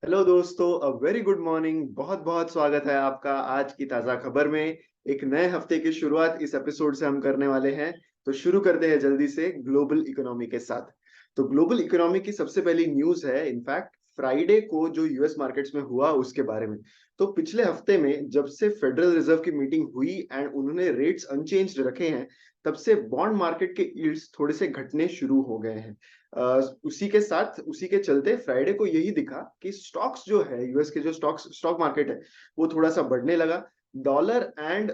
Hello दोस्तों, a very good morning. बहुत बहुत स्वागत है आपका आज की ताजा खबर में। एक नए हफ्ते की शुरुआत इस एपिसोड से हम करने वाले हैं। तो शुरू करते हैं जल्दी से ग्लोबल इकोनॉमी के साथ। तो ग्लोबल इकोनॉमी की सबसे पहली न्यूज है इनफैक्ट फ्राइडे को जो यूएस मार्केट्स में हुआ उसके बारे में। तो पिछले हफ्ते में जब से फेडरल रिजर्व की मीटिंग हुई एंड उन्होंने रेट्स अनचेंज्ड रखे हैं, तब से बॉन्ड मार्केट के यील्ड्स थोड़े से घटने शुरू हो गए हैं। उसी के साथ उसी के चलते फ्राइडे को यही दिखा कि स्टॉक्स जो है यूएस के जो स्टॉक मार्केट है वो थोड़ा सा बढ़ने लगा। डॉलर एंड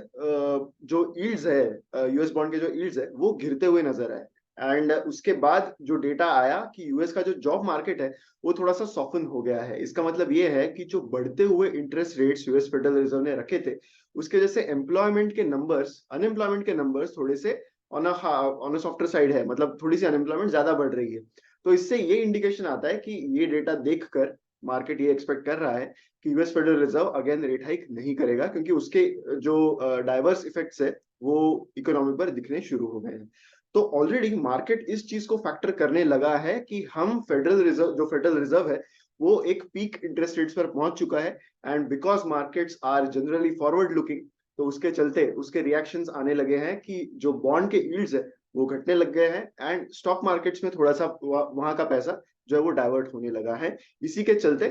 जो यील्ड्स है यूएस बॉन्ड के जो यील्ड्स है वो गिरते हुए नजर आए। एंड उसके बाद जो डेटा आया कि यूएस का जो जॉब मार्केट है वो थोड़ा सा सॉफ्टन हो गया है। इसका मतलब ये है कि जो बढ़ते हुए interest rates US federal reserve ने रखे थे उसके जैसे एम्प्लॉयमेंट के नंबर्स अनएम्प्लॉयमेंट के नंबर्स थोड़े से ऑन अ सॉफ्टर साइड है, मतलब थोड़ी सी अनएम्प्लॉयमेंट ज्यादा बढ़ रही है। तो इससे ये इंडिकेशन आता है कि ये डेटा देखकर मार्केट ये एक्सपेक्ट कर रहा है कि US federal reserve again rate hike नहीं करेगा, क्योंकि उसके जो डाइवर्स इफेक्ट्स है वो इकोनॉमी पर दिखने शुरू हो गए हैं। तो ऑलरेडी मार्केट इस चीज को फैक्टर करने लगा है कि हम फेडरल रिजर्व है वो एक पीक इंटरेस्ट रेट्स पर पहुंच चुका है। And because markets are generally forward looking, तो उसके चलते उसके रिएक्शंस आने लगे हैं कि जो बॉन्ड के यील्ड्स है वो घटने लग गए हैं एंड स्टॉक मार्केट्स में थोड़ा सा वहां का पैसा जो है वो डाइवर्ट होने लगा है। इसी के चलते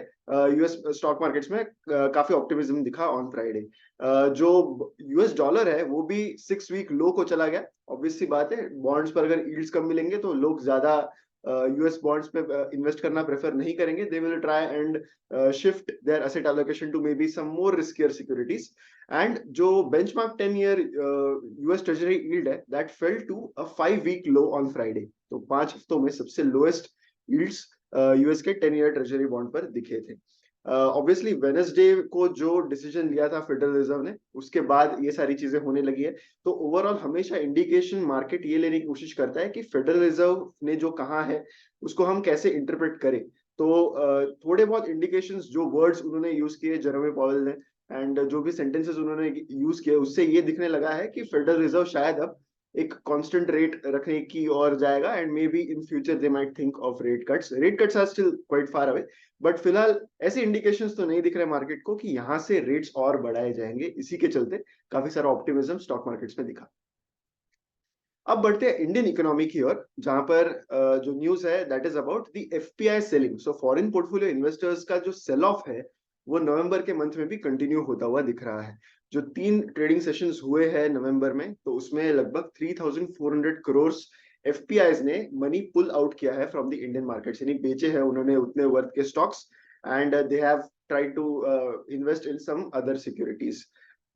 यूएस स्टॉक मार्केट्स में काफी ऑप्टिमिज्म दिखा ऑन फ्राइडे। जो यूएस डॉलर है वो भी 6 वीक लो को चला गया। ऑब्वियस सी बात है, बॉन्ड्स पर अगर यील्ड्स कम मिलेंगे तो लोग ज्यादा यूएस बॉन्ड्स पे इन्वेस्ट करना प्रेफर नहीं करेंगे। They will try and shift their asset allocation to maybe some more riskier securities. And जो benchmark 10 year US treasury yield है that fell to a 5 week low on Friday. तो 5 हफ्तों में सबसे lowest yields US के 10 year treasury bond पर दिखे थे। ऑब्वियसली वेनेसडे को जो डिसीजन लिया था फेडरल रिजर्व ने उसके बाद ये सारी चीजें होने लगी है। तो ओवरऑल हमेशा इंडिकेशन मार्केट ये लेने की कोशिश करता है कि फेडरल रिजर्व ने जो कहा है उसको हम कैसे इंटरप्रेट करें। तो थोड़े बहुत इंडिकेशंस जो वर्ड्स उन्होंने यूज किए जेरोमी पॉवेल ने एंड जो भी सेंटेंसेस उन्होंने यूज किए उससे ये दिखने लगा है कि फेडरल रिजर्व शायद अब एक कांस्टेंट रेट रखने की ओर जाएगा and maybe in future they might think of rate cuts are still quite far away. But फिलहाल ऐसे इंडिकेशंस तो नहीं दिख रहे मार्केट को कि यहाँ से रेट्स और बढ़ाए जाएंगे। इसी के चलते काफी सारा ऑप्टिमिज्म स्टॉक मार्केट्स में दिखा। अब बढ़ते हैं इंडियन इकोनॉमी की ओर, जहां पर जो न्यूज है that is about the FPI selling. So foreign portfolio investors का जो सेल ऑफ है वो नवंबर के मंथ में भी कंटिन्यू होता हुआ दिख रहा है। जो 3 ट्रेडिंग सेशंस हुए हैं नवंबर में, तो उसमें लगभग 3,400 करोड़ एफपीआईज ने मनी पुल आउट किया है फ्रॉम द इंडियन मार्केट, यानी बेचे हैं उन्होंने उतने वर्थ के stocks and they have tried to invest in some other securities.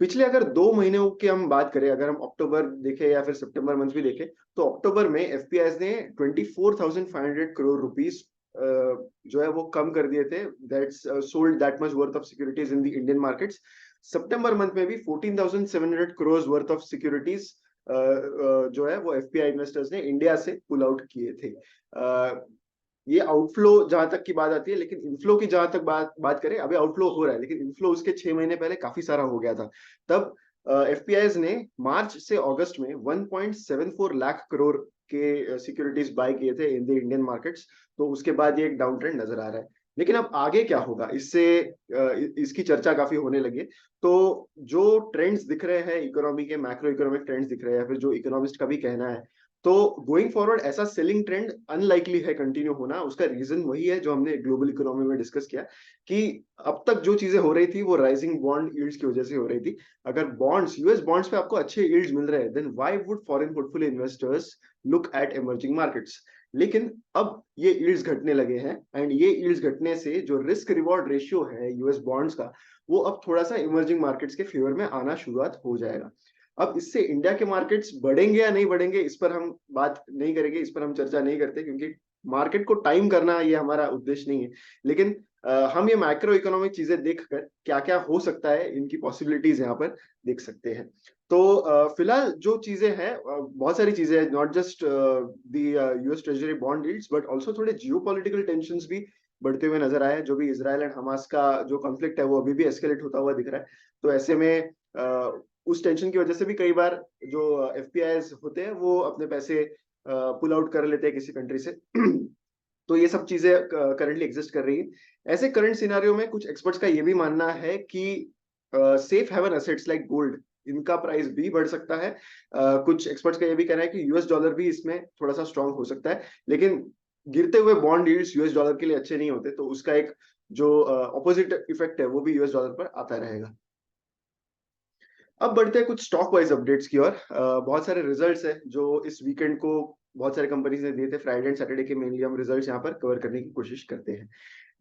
पिछले अगर 2 महीनों की हम बात करें, अगर हम अक्टूबर देखें या फिर सितंबर मंथ भी देखें, तो अक्टूबर में एफपीआई ने 24,500 करोड़ रुपीस जो है वो कम कर दिए थे। That's sold that much worth of securities in the Indian markets. September month में भी 14,700 करोड़ वर्थ ऑफ सिक्योरिटीज जो है वो एफपीआई इन्वेस्टर्स ने इंडिया से पुल आउट किए थे। ये आउटफ्लो जहां तक की बात आती है, लेकिन इनफ्लो की जहां तक बात बात करें, अभी आउटफ्लो हो रहा है लेकिन इनफ्लो उसके 6 महीने पहले काफी सारा हो गया था। तब एफपीआई ने मार्च से अगस्त में 1.74 लाख करोड़ के सिक्योरिटीज बाय किए थे इन द इंडियन मार्केट्स। तो उसके बाद ये एक डाउन ट्रेंड नजर आ रहा है। लेकिन अब आगे क्या होगा, इससे इसकी चर्चा काफी होने लगी है। तो जो ट्रेंड्स दिख रहे हैं इकोनॉमी के, मैक्रो इकोनॉमिक ट्रेंड्स दिख रहे हैं, या फिर जो इकोनॉमिस्ट का भी कहना है, तो गोइंग फॉरवर्ड ऐसा सेलिंग ट्रेंड अनलाइकली है कंटिन्यू होना। उसका रीजन वही है जो हमने ग्लोबल इकोनॉमी में डिस्कस किया कि अब तक जो चीजें हो रही थी वो राइजिंग बॉन्ड यील्ड्स की वजह से हो रही थी। अगर बॉन्ड्स यूएस बॉन्ड्स पे आपको अच्छे यील्ड्स मिल रहे हैं, then why would foreign portfolio investors look at emerging markets. लेकिन अब ये यील्ड्स घटने लगे हैं एंड ये यील्ड्स घटने से जो रिस्क रिवॉर्ड रेशियो है यूएस बॉन्ड्स का वो अब थोड़ा सा इमर्जिंग मार्केट्स के फेवर में आना शुरुआत हो जाएगा। अब इससे इंडिया के मार्केट्स बढ़ेंगे या नहीं बढ़ेंगे इस पर हम बात नहीं करेंगे, इस पर हम चर्चा नहीं करते, क्योंकि मार्केट को टाइम करना ये हमारा उद्देश्य नहीं है। लेकिन हम ये मैक्रो इकोनॉमिक चीजें देखकर क्या क्या हो सकता है इनकी पॉसिबिलिटीज यहाँ पर देख सकते हैं। तो फिलहाल जो चीजें हैं, बहुत सारी चीजें हैं, not just the US treasury bond yields but also थोड़े जियोपॉलिटिकल टेंशंस भी बढ़ते हुए नजर आए हैं। जो भी इसराइल एंड हमास का जो कॉन्फ्लिक्ट है वो अभी भी एस्केलेट होता हुआ दिख रहा है। तो ऐसे में उस टेंशन की वजह से भी कई बार जो एफपीआई होते हैं वो अपने पैसे पुल आउट कर लेते हैं किसी कंट्री से तो ये सब चीजें करंटली एग्जिस्ट कर रही है। ऐसे करंट सिनारियो में कुछ एक्सपर्ट्स का ये भी मानना है कि safe haven assets like gold, इनका प्राइस भी बढ़ सकता है। कुछ एक्सपर्ट्स का ये भी कहना है कि यूएस डॉलर भी इसमें थोड़ा सा स्ट्रांग हो सकता है, लेकिन गिरते हुए बॉन्ड यील्ड्स यूएस डॉलर के लिए अच्छे नहीं होते, तो उसका एक जो ऑपोजिट इफेक्ट है वो भी यूएस डॉलर पर आता रहेगा। अब बढ़ते हैं कुछ स्टॉक वाइज अपडेट्स की ओर। बहुत सारे रिजल्ट्स हैं जो इस वीकेंड को बहुत सारे कंपनीज ने दिए थे। फ्राइडे एंड सैटरडे के मेनली हम रिजल्ट्स यहाँ पर कवर करने की कोशिश करते हैं।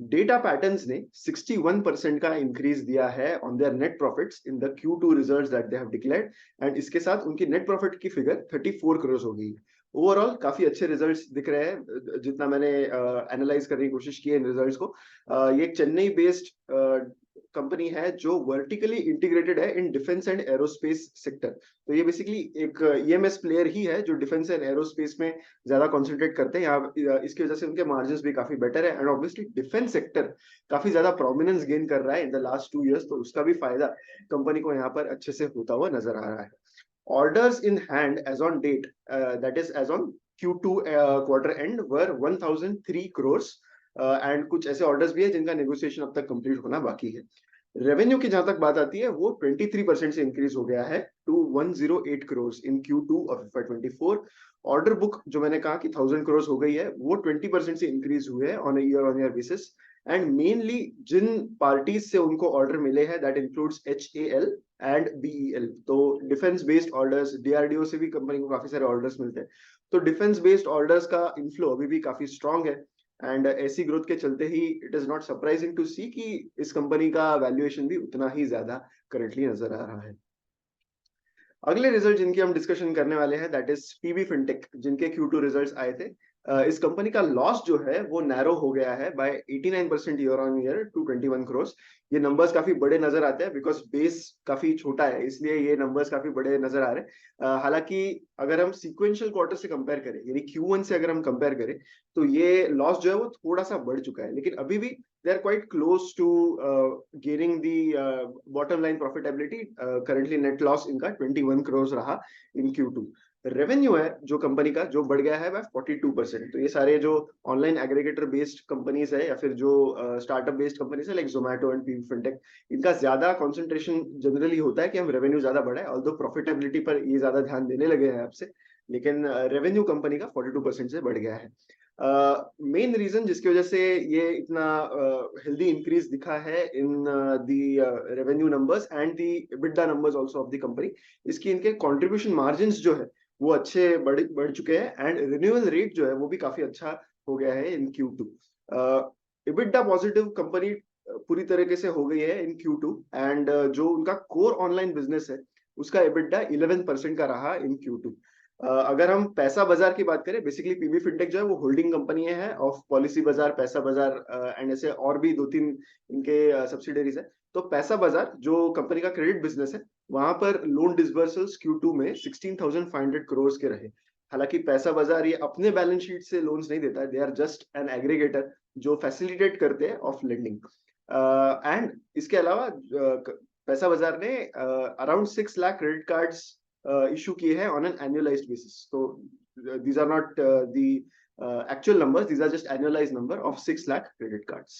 डेटा पैटर्न्स ने 61% का इंक्रीज दिया है on their net profits in the Q2 results that they have declared, and इसके साथ उनकी नेट प्रॉफिट की फिगर 34 करोड़ हो गई। ओवरऑल काफी अच्छे रिजल्ट्स दिख रहे हैं जितना मैंने एनालाइज करने की कोशिश की है इन रिजल्ट्स को। ये एक चेन्नई बेस्ड कंपनी है जो वर्टिकली इंटीग्रेटेड है in defence and aerospace sector. तो ये बेसिकली एक ईएमएस प्लेयर ही है जो डिफेंस एंड एरोस्पेस में ज्यादा कॉन्सेंट्रेट करते हैं। यहाँ इसकी वजह से उनके मार्जिन भी काफी बेटर है, एंड ऑब्वियसली डिफेंस सेक्टर काफी ज्यादा प्रोमिनेंस गेन कर रहा है इन द लास्ट 2 years, तो उसका भी फायदा कंपनी को यहाँ पर अच्छे से होता हुआ नजर आ रहा है। Orders in hand as on date, that is as on Q2 quarter end, were 1003 crores, and कुछ ऐसे ऑर्डर्स भी है जिनका नेगोशिएशन अब तक कंप्लीट होना बाकी है। रेवेन्यू की जहां तक बात आती है वो 23% से इंक्रीज हो गया है to 108 crore in Q2 of FY24। Order book जो मैंने कहा कि 1000 करोड़ हो गई है, वो 20% से इंक्रीज हुए हैं on year basis. And mainly जिन पार्टीज से उनको ऑर्डर मिले हैं that includes HAL and BEL। तो डिफेंस बेस्ड ऑर्डर्स, DRDO से भी कंपनी को काफी सारे ऑर्डर्स मिलते हैं, तो डिफेंस बेस्ड ऑर्डर्स का इनफ्लो अभी भी काफी स्ट्रांग है। एंड ऐसी ग्रोथ के चलते ही it is not surprising to see कि इस कंपनी का वैल्यूएशन भी उतना ही ज्यादा करंटली नजर आ रहा है। अगले रिजल्ट जिनकी हम डिस्कशन करने वाले हैं दैट इज PB फिनटेक, जिनके Q2 रिजल्ट्स आए थे। इस कंपनी का लॉस जो है वो नैरो हो गया है by 89% year on year to 21 crore. ये नंबर्स काफी बड़े नजर आते हैं बिकॉज बेस काफी छोटा है, इसलिए ये नंबर्स काफी बड़े नजर आ रहे हैं। हालांकि अगर हम सीक्वेंशियल क्वार्टर से कंपेयर करें, यानी Q1 से अगर हम कंपेयर करें, तो ये लॉस जो है वो थोड़ा सा बढ़ चुका है, लेकिन अभी भी they are quite close to gaining the bottom line profitability. Currently net loss इनका 21 करोड़ रहा इन Q2। रेवेन्यू है जो कंपनी का जो बढ़ गया है बाय 42%। तो ये सारे जो ऑनलाइन एग्रीगेटर बेस्ड कंपनीज है या फिर जो स्टार्टअप बेस्ड कंपनीज है like Zomato and PB fintech, इनका ज्यादा कंसंट्रेशन जनरली होता है कि हम रेवेन्यू ज्यादा बढ़ाए, ऑल्दो प्रॉफिटेबिलिटी पर ये ज्यादा ध्यान देने लगे हैं आपसे, लेकिन रेवेन्यू कंपनी का 42% से बढ़ गया है। मेन रीजन जिसकी वजह से ये इतना हेल्दी इंक्रीज दिखा है in the revenue numbers and the EBITDA numbers also of the company, इसकी इनके कंट्रीब्यूशन मार्जिन्स जो है वो अच्छे बढ़ चुके हैं, एंड रिन्यूअल रेट जो है वो भी काफी अच्छा हो गया है इन Q2। EBITDA पॉजिटिव कंपनी पूरी तरीके से हो गई है इन Q2, एंड जो उनका कोर ऑनलाइन बिजनेस है उसका EBITDA 11% का रहा इन Q2। अगर हम पैसा बाजार की बात करें, बेसिकली PB फिनटेक जो है वो होल्डिंग कंपनी है ऑफ पॉलिसी बाजार, पैसा बाजार एंड ऐसे और भी 2-3 इनके सब्सिडरीज है। तो पैसा बाजार जो कंपनी का क्रेडिट बिजनेस है, वहां पर लोन डिसबर्सल्स Q2 में 16,500 करोड़ के रहे। हालांकि पैसा बाजार ये अपने बैलेंस शीट से लोन्स नहीं देता है, they are just an aggregator जो फैसिलिटेट करते हैं ऑफ लेंडिंग। एंड इसके अलावा पैसा बाजार ने around 6 lakh credit cards issue किए हैं ऑन एन एनुअलाइज्ड बेसिस। तो these are not the actual numbers, these are just annualized number of 6 lakh credit cards।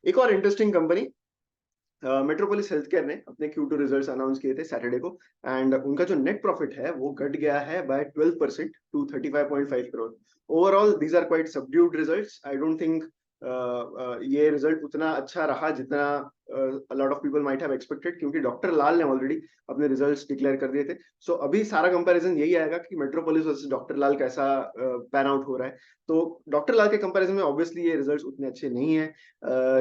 एक और interesting company metropolis health care ने अपने Q2 रिजल्ट्स अनाउंस किए थे Saturday को, एंड उनका जो नेट प्रॉफिट है वो घट गया है by 12% to 35.5 crore. Overall these are quite subdued results. I don't think ये रिजल्ट उतना अच्छा रहा जितना lot of people might have expected, क्योंकि डॉक्टर लाल ने ऑलरेडी अपने रिजल्ट्स डिक्लेयर कर दिए थे। सो अभी सारा कंपैरिजन यही आएगा कि मेट्रोपोलिस वर्सेस डॉक्टर लाल कैसा पैन आउट हो रहा है। तो डॉक्टर लाल के कंपैरिजन में ऑब्वियसली ये रिजल्ट्स उतने अच्छे नहीं है।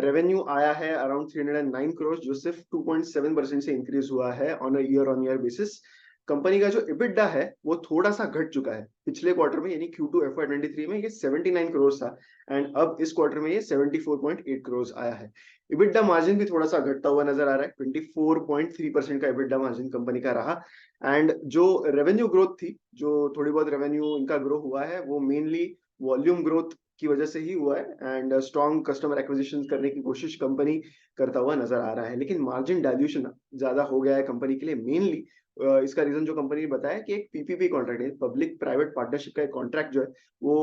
रेवेन्यू आया है अराउंड 309 करोड़ जो सिर्फ 2.7% से इंक्रीज हुआ है ऑन ईयर बेसिस। कंपनी का जो EBITDA है वो थोड़ा सा घट चुका है पिछले क्वार्टर में, यानी Q2 FY23 में ये 79 करोड़ था, एंड अब इस क्वार्टर में ये 74.8 करोड़ आया है। EBITDA मार्जिन भी थोड़ा सा घटता हुआ नजर आ रहा है, 24.3% का EBITDA मार्जिन कंपनी का रहा। एंड जो रेवेन्यू ग्रोथ थी, जो थोड़ी बहुत रेवेन्यू इनका ग्रो हुआ है, वो मेनली वॉल्यूम ग्रोथ की वजह से ही हुआ है, एंड स्ट्रॉन्ग कस्टमर एक्विजिशन करने की कोशिश कंपनी करता हुआ नजर आ रहा है। लेकिन मार्जिन डाइल्यूशन ज्यादा हो गया है कंपनी के लिए, मेनली इसका रीजन जो कंपनी ने बताया कि एक पीपीपी कॉन्ट्रैक्ट है, पब्लिक प्राइवेट पार्टनरशिप का एक कॉन्ट्रैक्ट जो है वो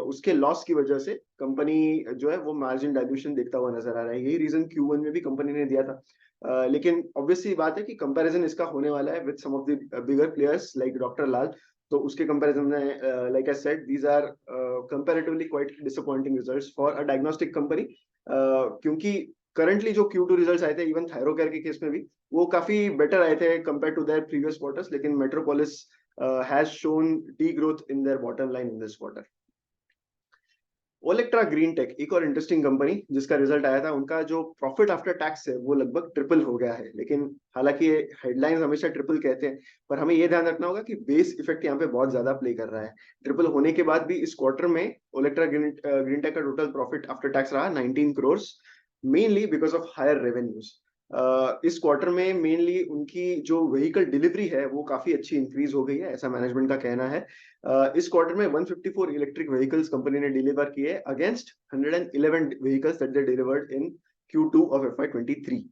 उसके लॉस की वजह से कंपनी जो है वो मार्जिन डाइल्यूशन देखता हुआ नजर आ रहा है। यही रीजन Q1 में भी कंपनी ने दिया था। लेकिन ऑब्वियसली बात है कि कंपैरिजन इसका होने वाला है with some of the bigger players like doctor Lal. तो उसके कंपैरिजन में like I said these are comparatively quite disappointing results for a diagnostic company, क्योंकि करंटली जो Q2 रिजल्ट्स आए थे इवन थायरोकेयर के केस में भी वो काफी बेटर आए थे compare to their previous quarters, लेकिन Metropolis has shown the growth in their bottom line in this quarter. Olectra green Tech एक और इंटरेस्टिंग कंपनी जिसका रिजल्ट आया था, उनका जो प्रॉफिट आफ्टर टैक्स है वो लगभग ट्रिपल हो गया है। लेकिन हालांकि हेडलाइंस हमेशा ट्रिपल कहते हैं, पर हमें ये ध्यान रखना होगा कि बेस इफेक्ट यहाँ पे बहुत ज्यादा प्ले कर रहा है। ट्रिपल होने के बाद भी इस क्वार्टर में ओलेक्ट्रा ग्रीन टेक का टोटल प्रॉफिट आफ्टर टैक्स रहा 19 crore, mainly because of higher revenues. इस क्वार्टर में मेनली उनकी जो व्हीकल डिलीवरी है वो काफी अच्छी इंक्रीज हो गई है, ऐसा मैनेजमेंट का कहना है। इस क्वार्टर में 154 इलेक्ट्रिक व्हीकल्स कंपनी ने डिलीवर किए against 111 vehicles that they delivered in Q2 of FY23।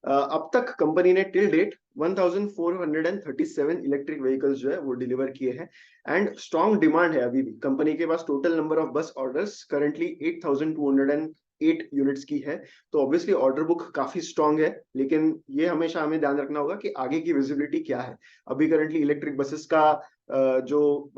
अब तक कंपनी ने टिल डेट 1437 इलेक्ट्रिक व्हीकल्स जो है वो डिलीवर किए हैं एंड स्ट्रॉन्ग डिमांड है। अभी भी कंपनी के पास टोटल नंबर ऑफ बस ऑर्डर्स करंटली 8208 यूनिट्स की है। तो ऑब्वियसली ऑर्डर बुक काफी स्ट्रॉन्ग है, लेकिन ये हमेशा हमें ध्यान रखना होगा कि आगे की विजिबिलिटी क्या है। अभी करंटली इलेक्ट्रिक बसेस का जो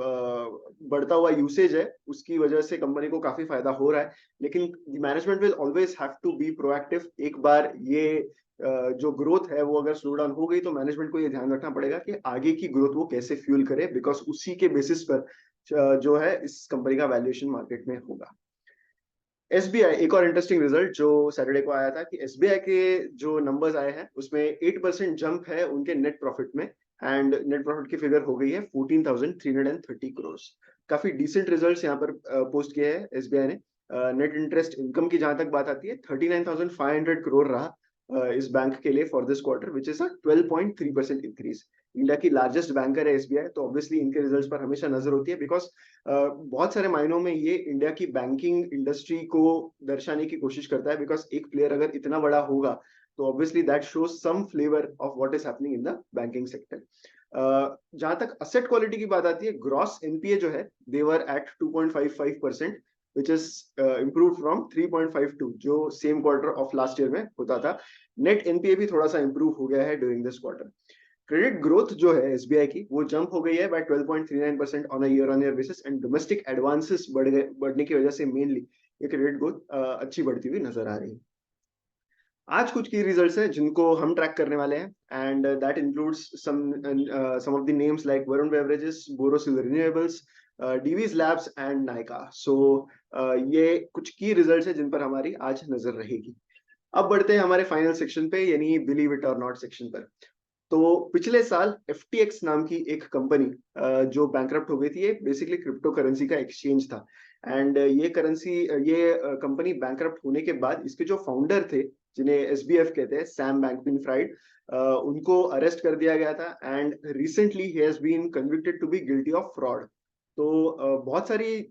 बढ़ता हुआ यूसेज है उसकी वजह से कंपनी को काफी फायदा हो रहा है, लेकिन management will always have to be proactive. एक बार ये जो ग्रोथ है वो अगर स्लो डाउन हो गई तो मैनेजमेंट को ये ध्यान रखना पड़ेगा कि आगे की ग्रोथ वो कैसे फ्यूल करे, बिकॉज उसी के बेसिस पर जो है इस कंपनी का वैल्यूएशन मार्केट में होगा। एसबीआई एक और इंटरेस्टिंग रिजल्ट जो सैटरडे को आया था कि एसबीआई के जो नंबर्स आए हैं उसमें 8% जंप है उनके नेट प्रॉफिट में, एंड नेट प्रॉफिट की फिगर हो गई है 14,330 करोड़। काफी डिसेंट रिजल्ट्स यहाँ पर पोस्ट किए हैं एसबीआई ने। नेट इंटरेस्ट इनकम की जहां तक बात आती है 39,500 करोड़ रहा इस बैंक के लिए for this quarter, which is a 12.3% increase. India की लार्जेस्ट बैंकर है एसबीआई, तो ऑब्वियसली इनके रिजल्ट्स पर हमेशा नजर होती है, बिकॉज बहुत सारे मायनों में ये इंडिया की बैंकिंग इंडस्ट्री को दर्शाने की कोशिश करता है। बिकॉज एक प्लेयर अगर इतना बड़ा होगा तो obviously that shows some flavour of what is happening in the banking sector. जहां तक असेट क्वालिटी की बात आती है, ग्रॉस एनपीए जो है they're at 2.55%, which is improved from 3.52 जो same quarter of last year में होता था। नेट एनपीए भी थोड़ा सा इंप्रूव हो गया है during this quarter. Credit growth जो है एसबीआई की वो जंप हो गई है by 12.39% on a year on year basis, and domestic advances बढ़ने की वजह से मेनली ये क्रेडिट ग्रोथ अच्छी बढ़ती हुई नजर आ रही है। आज कुछ की रिजल्ट्स हैं जिनको हम ट्रैक करने वाले हैं, and that includes some of the names like Varun beverages, Borosil renewables, Divi's labs and Nykaa. So ये कुछ की रिजल्ट्स हैं जिन पर हमारी आज नजर रहेगी। अब बढ़ते हैं हमारे फाइनल सेक्शन पे, यानी बिलीव इट और नॉट सेक्शन पर। तो पिछले साल FTX नाम की एक कंपनी जो बैंकरप्ट हो गई थी, ये बेसिकली क्रिप्टो करेंसी का एक्सचेंज था। एंड ये कंपनी बैंकरप्ट होने के बाद इसके जो फाउंडर थे जिन्हें SBF कहते हैं, सैम बैंकमैन फ्राइड, उनको अरेस्ट कर दिया गया था एंड रिसेंटली ही has been convicted to be guilty of fraud. तो बहुत सारी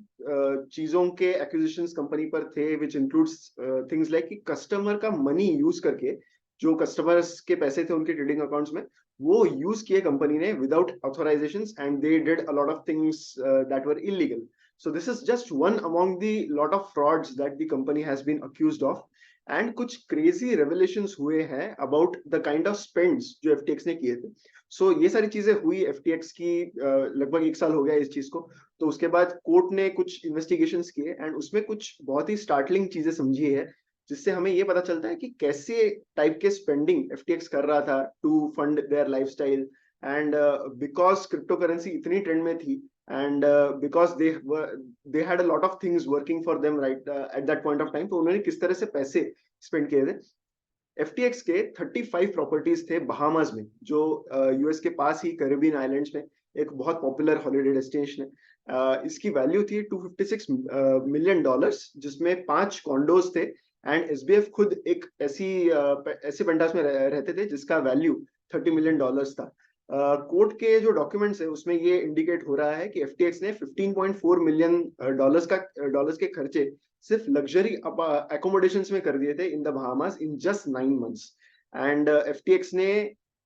चीजों के एक्विजिशंस कंपनी पर थे, विच इंक्लूड्स थिंग्स लाइक कि कस्टमर का मनी यूज करके जो कस्टमर्स के पैसे थे उनके ट्रेडिंग अकाउंट्स में वो यूज किए कंपनी ने without authorisations, and they did a lot of things that were illegal. So this is just one among the lot of frauds that the company has been accused of. And कुछ crazy revelations हुए हैं about the kind of spends जो FTX ने किए थे। सो ये सारी चीजें हुई FTX की, लगभग 1 साल हो गया इस चीज को। तो उसके बाद कोर्ट ने कुछ इन्वेस्टिगेशंस किए एंड उसमें कुछ बहुत ही स्टार्टलिंग चीजें समझी है, जिससे हमें ये पता चलता है कि कैसे टाइप के स्पेंडिंग FTX कर रहा था to fund their lifestyle. And because crypto currency इतनी ट्रेंड में थी, and because they had a lot of things working for them right at that point of time, तो उन्होंने किस तरह से पैसे स्पेंड किए थे। FTX के 35 प्रॉपर्टीज थे बहामास में, जो यूएस के पास ही कैरिबियन आइलैंड्स में एक बहुत पॉपुलर हॉलिडे डेस्टिनेशन है। इसकी वैल्यू थी $256 मिलियन, जिसमें 5 कॉन्डोज थे। एंड SBF खुद एक ऐसे पेंटास में रहते थे जिसका वैल्यू $30 मिलियन था। कोर्ट के जो डॉक्यूमेंट्स है उसमें ये इंडिकेट हो रहा है कि FTX ने $15.4 मिलियन डॉलर्स के खर्चे सिर्फ लग्जरी अकोमोडेशंस में कर दिए थे in the Bahamas in just 9 months. And FTX ने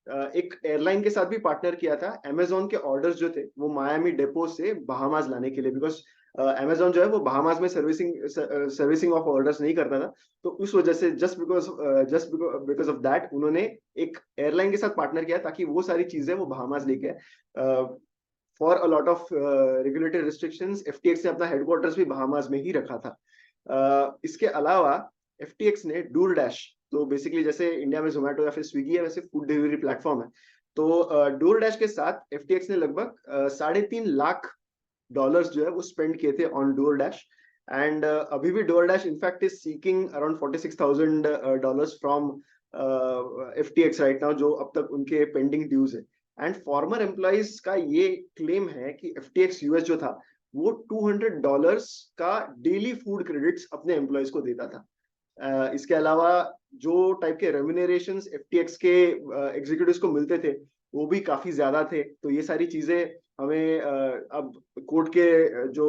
एक एयरलाइन के साथ भी पार्टनर किया था अमेजोन के ऑर्डर्स जो थे वो मायामी डेपो से बहामास लाने के लिए, बिकॉज अमेजोन जो है वो बहामास में सर्विसिंग ऑफ ऑर्डर्स नहीं करता था। तो उस वजह से जस्ट बिकॉज ऑफ दैट उन्होंने एक एयरलाइन के साथ पार्टनर किया ताकि वो सारी चीजें वो बहामास लेके आए। For a lot of regulatory restrictions FTX ने अपना हेडक्वार्टर्स भी बहामास में ही रखा था। इसके अलावा एफटीएक्स ने डूर डैश, तो बेसिकली जैसे इंडिया में जोमेटो या फिर स्विगी है वैसे फूड डिलीवरी प्लेटफॉर्म है, तो डोर डैश के साथ एफटीएक्स ने लगभग $3.5 लाख जो है वो स्पेंड किए थे ऑन डोर डैश। एंड अभी भी door dash in fact is seeking around $46,000 from FTX right now, जो अब तक उनके पेंडिंग ड्यूज है। एंड फॉर्मर एम्प्लॉइज का ये क्लेम है कि एफटीएक्स यूएस जो था वो $200 का डेली फूड क्रेडिट्स अपने एम्प्लॉयज को देता था। इसके अलावा जो टाइप के रेम्यूनरेशंस एफटीएक्स के एग्जीक्यूटिव्स को मिलते थे वो भी काफी ज्यादा थे। तो ये सारी चीजें हमें अब कोर्ट के जो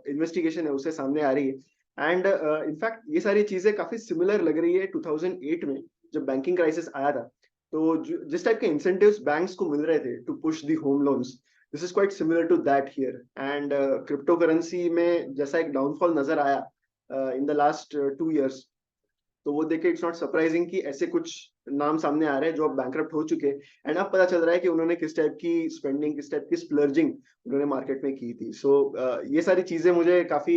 इन्वेस्टिगेशन है उससे सामने आ रही है। एंड इनफैक्ट ये सारी चीजें काफी सिमिलर लग रही है 2008 में जब बैंकिंग क्राइसिस आया था। तो जिस टाइप के इंसेंटिव्स बैंक्स को मिल रहे थे to push the home loans, this is quite similar to that here. And crypto currency में जैसा एक डाउनफॉल नजर आया इन द लास्ट 2 years, तो वो देखे इट्स नॉट सरप्राइजिंग कि ऐसे कुछ नाम सामने आ रहे हैं जो अब बैंकरप्ट हो चुके हैं। एंड अब पता चल रहा है कि उन्होंने किस टाइप की स्पेंडिंग, किस टाइप की स्प्लर्जिंग उन्होंने मार्केट में की थी। सो ये सारी चीजें मुझे काफी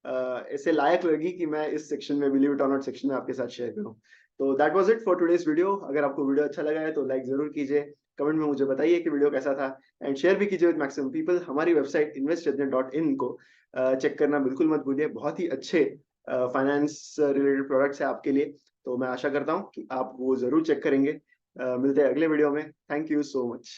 ऐसे लायक लगी कि मैं इस सेक्शन में, बिलीव इट और नॉट सेक्शन में आपके साथ शेयर करूं। तो that was it for today's video. अगर आपको वीडियो अच्छा लगा है तो लाइक जरूर कीजिए, कमेंट में मुझे बताइए कि वीडियो कैसा था, एंड शेयर भी कीजिए विद मैक्सिमम पीपल। हमारी वेबसाइट investjudgment.in को चेक करना बिल्कुल मत भूलिए, बहुत ही अच्छे फाइनेंस रिलेटेड प्रोडक्ट्स है आपके लिए। तो मैं आशा करता हूँ कि आप वो जरूर चेक करेंगे। मिलते हैं अगले वीडियो में। Thank you so much.